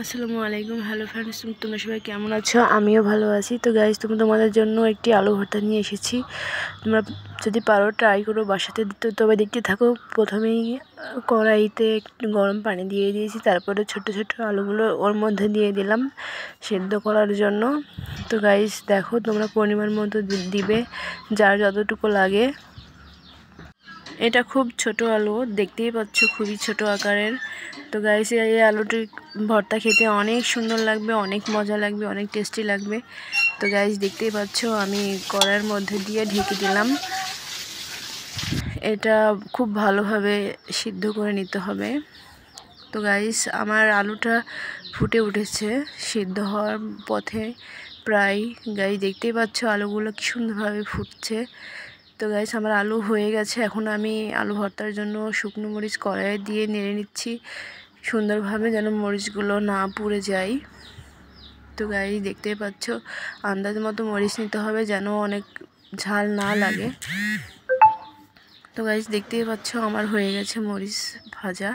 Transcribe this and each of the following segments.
আসসালামু আলাইকুম। Hello friends, তোমরা সবাই কেমন আছো? আমিও ভালো আছি। তো গাইজ, তোমাদের জন্য একটি আলু ভর্তা নিয়ে এসেছি। তোমরা যদি পারো ট্রাই করো বাসাতে। তবে দেখতে থাকো। প্রথমেই কড়াইতে একটু গরম পানি দিয়ে দিয়েছি, তারপরে ছোট ছোট আলুগুলো ওর মধ্যে দিয়ে দিলাম সেদ্ধ করার জন্য। তো গাইজ দেখো, তোমরা পরিমাণ মতো দিবে, যার যতটুকু লাগে। এটা খুব ছোট আলু, দেখতেই পাচ্ছ, খুবই ছোট আকারের। তো গাইস, এই আলুটি ভর্তা খেতে অনেক সুন্দর লাগবে, অনেক মজা লাগবে, অনেক টেস্টি লাগবে। তো গাইস, দেখতেই পাচ্ছ, আমি কড়াইয়ের মধ্যে দিয়ে ঢেকে দিলাম। এটা খুব ভালোভাবে সিদ্ধ করে নিতে হবে। তো গাইস, আমার আলুটা ফুটে উঠেছে, সিদ্ধ হওয়ার পথে প্রায়। গাইস, দেখতেই পাচ্ছ আলুগুলো কি সুন্দরভাবে ফুটছে। তো গাইস, আমার আলু হয়ে গেছে। এখন আমি আলু ভর্তার জন্য শুকনো মরিচ কড়াইয়ে দিয়ে নেড়ে নিচ্ছি সুন্দরভাবে, যেন মরিচগুলো না পুড়ে যায়। তো গাইস, দেখতেই পাচ্ছ, আন্দাজ মতো মরিচ নিতে হবে, যেন অনেক ঝাল না লাগে। তো গাইস, দেখতেই পাচ্ছ, আমার হয়ে গেছে মরিচ ভাজা।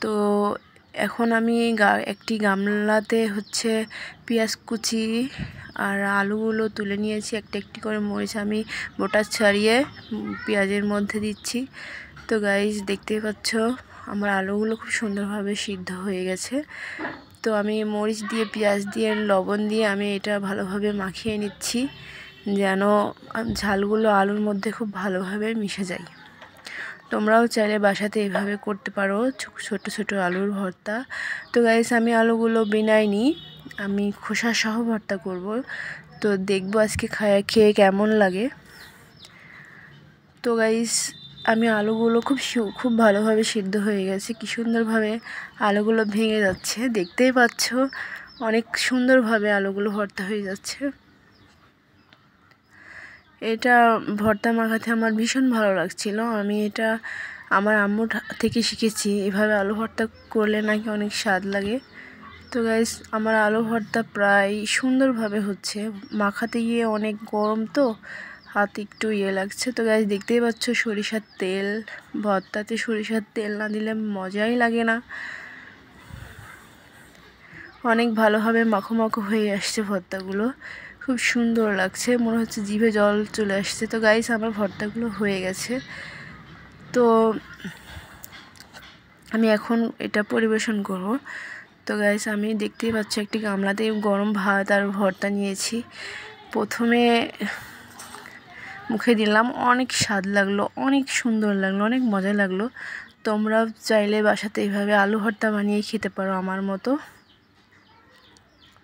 তো এখন আমি একটি গামলাতে পেঁয়াজ কুচি আর আলুগুলো তুলে নিয়েছি। একটি করে মরিচ আমি বোটা ছাড়িয়ে পেঁয়াজের মধ্যে দিচ্ছি। তো গাইস, দেখতেই পাচ্ছ, আমার আলুগুলো খুব সুন্দরভাবে সিদ্ধ হয়ে গেছে। তো আমি মরিচ দিয়ে, পেঁয়াজ দিয়ে, লবণ দিয়ে আমি এটা ভালোভাবে মাখিয়ে নিচ্ছি, যেন ঝালগুলো আলুর মধ্যে খুব ভালোভাবে মিশে যায়। তোমরাও চাইলে বাসাতে এভাবে করতে পারো, ছোট ছোট আলুর ভর্তা। তো গাইস, আমি আলুগুলো বিনাইনি, আমি খোসা সহ ভর্তা করব। তো দেখবো আজকে খেয়ে কেমন লাগে। তো গাইস, আমি আলুগুলো খুব ভালোভাবে সিদ্ধ হয়ে গেছে। কি সুন্দরভাবে আলুগুলো ভেঙে যাচ্ছে, দেখতেই পাচ্ছ, অনেক সুন্দরভাবে আলুগুলো ভর্তা হয়ে যাচ্ছে। এটা ভর্তা মাখাতে আমার ভীষণ ভালো লাগছিল। আমি এটা আমার আম্মুর থেকে শিখেছি, এভাবে আলু ভর্তা করলে নাকি অনেক স্বাদ লাগে। তো গাইস, আমার আলু ভর্তা প্রায় সুন্দরভাবে হচ্ছে। মাখাতে গিয়ে অনেক গরম, তো হাত একটু লাগছে। তো গাইস, দেখতেই পাচ্ছ, সরিষার তেল, ভর্তাতে সরিষার তেল না দিলে মজাই লাগে না। অনেক ভালোভাবে মাখো মাখো হয়ে আসছে ভর্তাগুলো, খুব সুন্দর লাগছে, মনে হচ্ছে জিভে জল চলে আসছে। তো গাইস, আমার ভর্তাগুলো হয়ে গেছে। তো আমি এখন এটা পরিবেশন করব। তো গাইস, আমি দেখতেই পাচ্ছি, একটি গামলাতে গরম ভাত আর ভর্তা নিয়েছি। প্রথমে মুখে দিলাম, অনেক স্বাদ লাগলো, অনেক সুন্দর লাগলো, অনেক মজা লাগলো। তোমরা চাইলে বাসাতে এইভাবে আলু ভর্তা বানিয়ে খেতে পারো আমার মতো।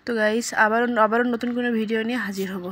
তো গাইস, আবারও নতুন কোনো ভিডিও নিয়ে হাজির হব।